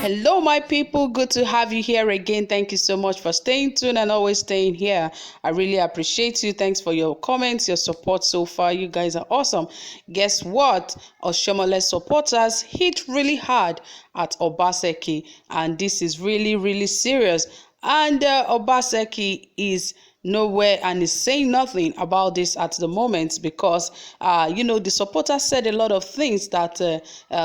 Hello, my people. Good to have you here again. Thank you so much for staying tuned and always staying here. I really appreciate you. Thanks for your comments, your support so far. You guys are awesome. Guess what? Oshiomhole supporters hit really hard at Obaseki, and this is really serious. And Obaseki is nowhere and is saying nothing about this at the moment because the supporters said a lot of things that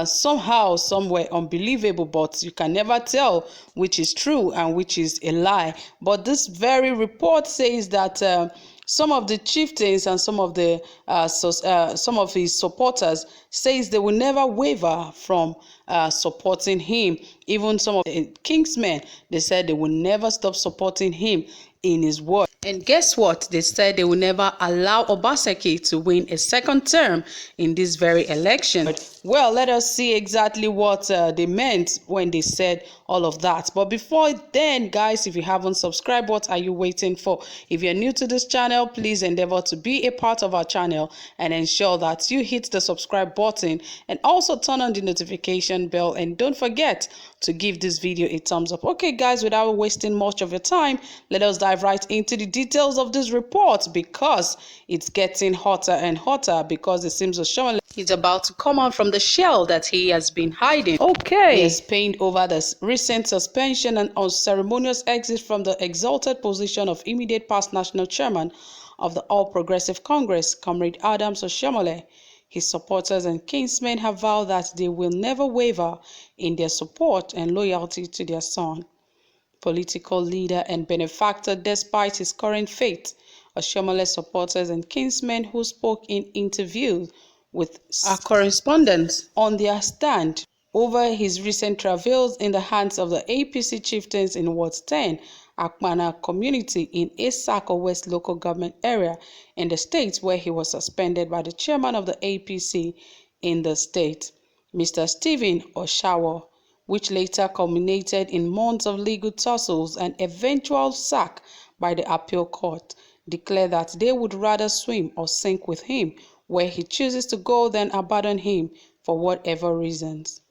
somehow somewhere unbelievable, but you can never tell which is true and which is a lie. But this very report says that some of the chieftains and some of his supporters says they will never waver from supporting him. Even some of the kingsmen, they said they will never stop supporting him in his word. And guess what? They said they will never allow Obaseki to win a second term in this very election. Well, let us see exactly what they meant when they said all of that. But before then, guys, if you haven't subscribed, what are you waiting for? If you're new to this channel, please endeavor to be a part of our channel and ensure that you hit the subscribe button and also turn on the notification bell. And don't forget to give this video a thumbs up. Okay, guys, without wasting much of your time, let us dive right into the details of this report because it's getting hotter and hotter because it seems Oshiomhole is about to come out from the shell that he has been hiding. Okay. He has pained over the recent suspension and unceremonious exit from the exalted position of immediate past national chairman of the All Progressive Congress, Comrade Adams Oshiomhole. His supporters and kinsmen have vowed that they will never waver in their support and loyalty to their son. Political leader and benefactor despite his current fate, Oshiomhole supporters and kinsmen who spoke in interviews with our correspondents on their stand over his recent travails in the hands of the APC chieftains in Ward 10, Akpana community in Esako West local government area in the state where he was suspended by the chairman of the APC in the state, Mr. Stephen Oshiomhole, which later culminated in months of legal tussles and eventual sack by the appeal court, declared that they would rather swim or sink with him where he chooses to go than abandon him for whatever reasons.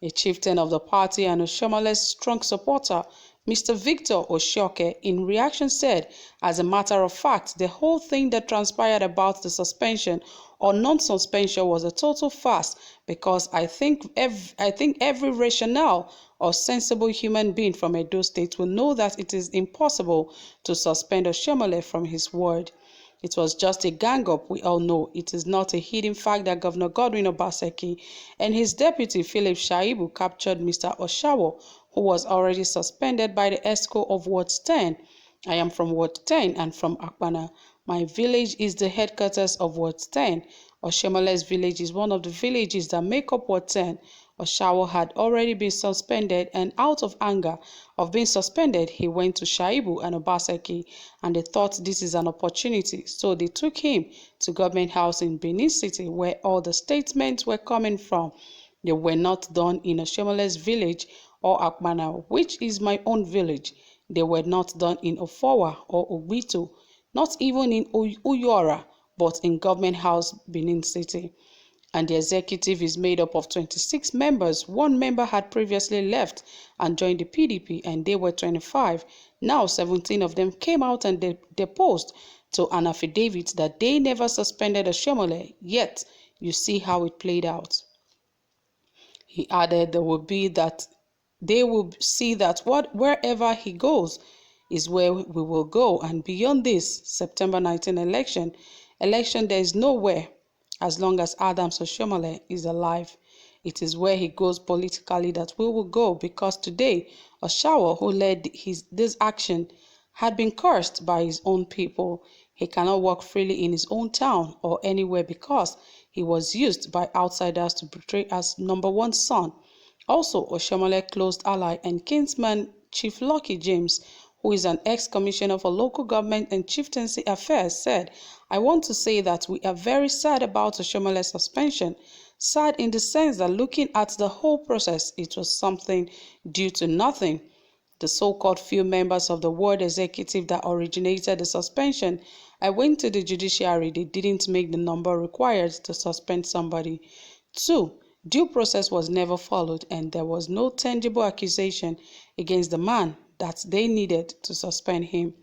A chieftain of the party and Oshiomhole's strong supporter, Mr. Victor Oshioke, in reaction said, as a matter of fact, the whole thing that transpired about the suspension or non-suspension was a total farce because I think every rational or sensible human being from Edo State will know that it is impossible to suspend Oshiomhole from his word. It was just a gang-up, we all know. It is not a hidden fact that Governor Godwin Obaseki and his deputy Philip Shaibu captured Mr. Oshiomhole, who was already suspended by the ESCO of Ward 10. I am from Ward 10 and from Akpana. My village is the headquarters of Ward 10. Oshiomhole's village is one of the villages that make up Ward 10. Oshiomhole had already been suspended, and out of anger of being suspended, he went to Shaibu and Obaseki, and they thought this is an opportunity. So they took him to Government House in Benin City, where all the statements were coming from. They were not done in Oshiomhole's village or Akpana, which is my own village. They were not done in Ofowa or Ogbito, not even in Uyora, but in Government House, Benin City. And the executive is made up of 26 members. One member had previously left and joined the PDP, and they were 25. Now 17 of them came out and deposed to an affidavit that they never suspended Oshiomhole, yet you see how it played out. He added they will see that wherever he goes is where we will go, and beyond this September 19 election there is nowhere as long as Adams Oshiomhole is alive. It is where he goes politically that we will go, because today Oshiomhole, who led this action, had been cursed by his own people. He cannot walk freely in his own town or anywhere because he was used by outsiders to portray as number one son. Also, Oshiomhole's close ally and kinsman Chief Lucky James, who is an ex-commissioner for local government and chieftaincy affairs, said, I want to say that we are very sad about Oshiomhole's suspension. Sad in the sense that looking at the whole process, it was something due to nothing. The so-called few members of the ward executive that originated the suspension, I went to the judiciary, they didn't make the number required to suspend somebody. 2. Due process was never followed, and there was no tangible accusation against the man that they needed to suspend him.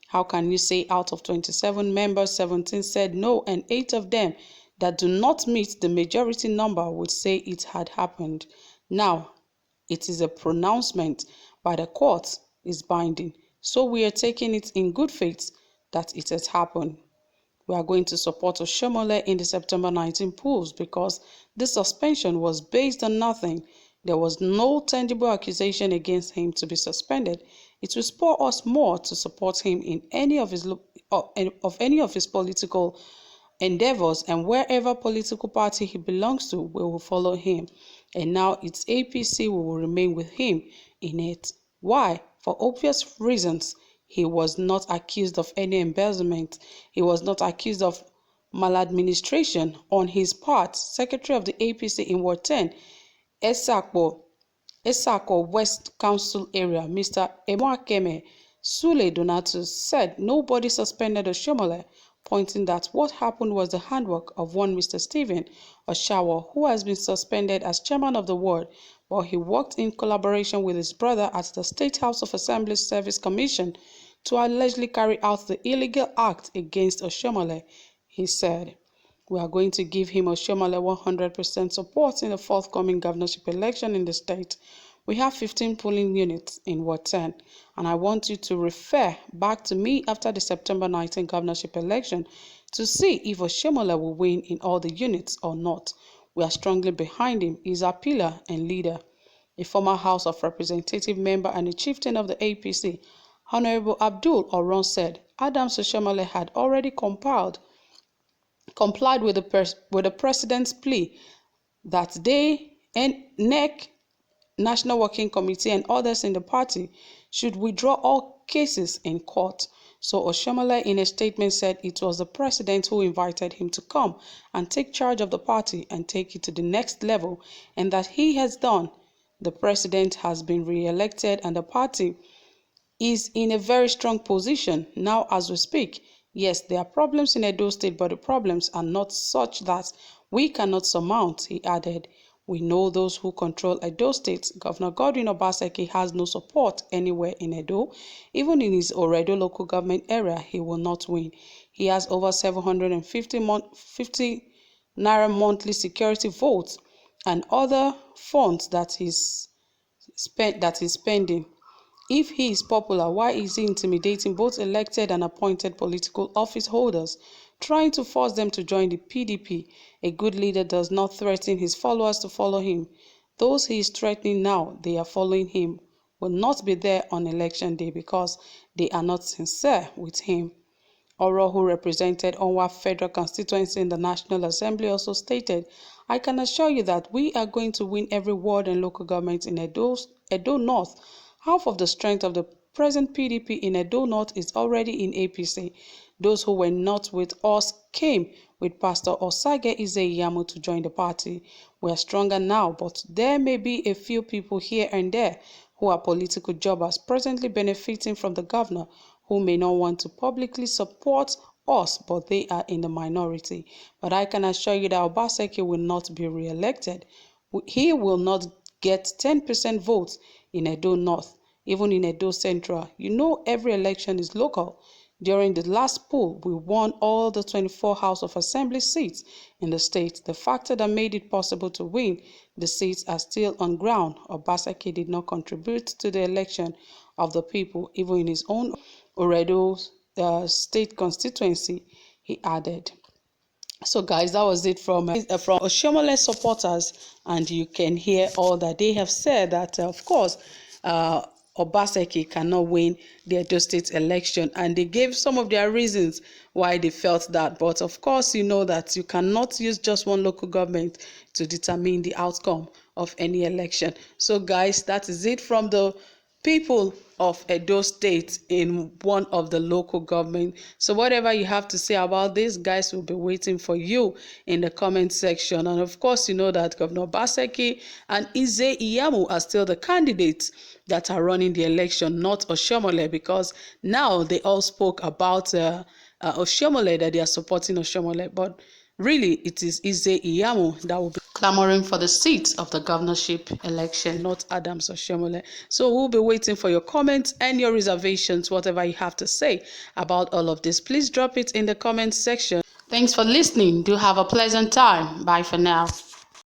How can you say out of 27 members, 17 said no, and 8 of them that do not meet the majority number would say it had happened? Now, it is a pronouncement by the court is binding, so we are taking it in good faith that it has happened. We are going to support Oshiomhole in the September 19 polls because this suspension was based on nothing. There was no tangible accusation against him to be suspended. It will spur us more to support him in any of his political endeavors, and wherever political party he belongs to, we will follow him. And now it's APC, we will remain with him in it. Why? For obvious reasons. He was not accused of any embezzlement. He was not accused of maladministration on his part. Secretary of the APC in Ward 10, Esako West Council area, Mr. Emwakeme Sule Donatus, said nobody suspended Oshiomhole, pointing that what happened was the handwork of one Mr. Stephen Oshawa, who has been suspended as chairman of the ward, but he worked in collaboration with his brother at the State House of Assembly Service Commission to allegedly carry out the illegal act against Oshiomhole. He said, "We are going to give him Oshiomhole 100% support in the forthcoming governorship election in the state. We have 15 polling units in Ward 10, and I want you to refer back to me after the September 19 governorship election to see if Oshiomhole will win in all the units or not. We are strongly behind him. He is our pillar and leader." A former House of Representative member and a chieftain of the APC, Honorable Abdul Oron, said Adams Oshiomhole had already complied with the president's plea that they and NEC, National Working Committee, and others in the party should withdraw all cases in court. So Oshiomhole in a statement said it was the president who invited him to come and take charge of the party and take it to the next level, and that he has done. The president has been re-elected and the party is in a very strong position now as we speak. Yes, there are problems in Edo State, but the problems are not such that we cannot surmount, he added. We know those who control Edo State. Governor Godwin Obaseki has no support anywhere in Edo. Even in his Oredo local government area, he will not win. He has over 750 naira monthly security votes and other funds that he's spending. If he is popular, why is he intimidating both elected and appointed political office holders, trying to force them to join the PDP? A good leader does not threaten his followers to follow him. Those he is threatening now, they are following him, will not be there on election day because they are not sincere with him. Oro, who represented Onwa Federal Constituency in the National Assembly, also stated, "I can assure you that we are going to win every ward and local government in Edo North. Half of the strength of the present PDP in Edo North is already in APC. Those who were not with us came with Pastor Osage Ize-Iyamu to join the party. We are stronger now, but there may be a few people here and there who are political jobbers presently benefiting from the governor who may not want to publicly support us, but they are in the minority. But I can assure you that Obaseki will not be re-elected. He will not get 10% votes in Edo North, even in Edo Central. You know every election is local. During the last poll, we won all the 24 House of Assembly seats in the state. The factor that made it possible to win the seats are still on ground. Obaseki did not contribute to the election of the people, even in his own Oredo state constituency, he added. So guys, that was it from Oshiomhole supporters, and you can hear all that they have said, that of course Obaseki cannot win the Edo State election, and they gave some of their reasons why they felt that. But of course, you know that you cannot use just one local government to determine the outcome of any election. So guys, that is it from the people of Edo State in one of the local government. So whatever you have to say about this, guys, will be waiting for you in the comment section. And of course, you know that Governor Obaseki and Ize-Iyamu are still the candidates that are running the election, not Oshiomhole, because now they all spoke about Oshiomhole, that they are supporting Oshiomhole, but really it is Ize-Iyamu that will be clamoring for the seat of the governorship election, not Adams Oshiomhole. So we'll be waiting for your comments and your reservations, whatever you have to say about all of this. Please drop it in the comments section. Thanks for listening. Do have a pleasant time. Bye for now.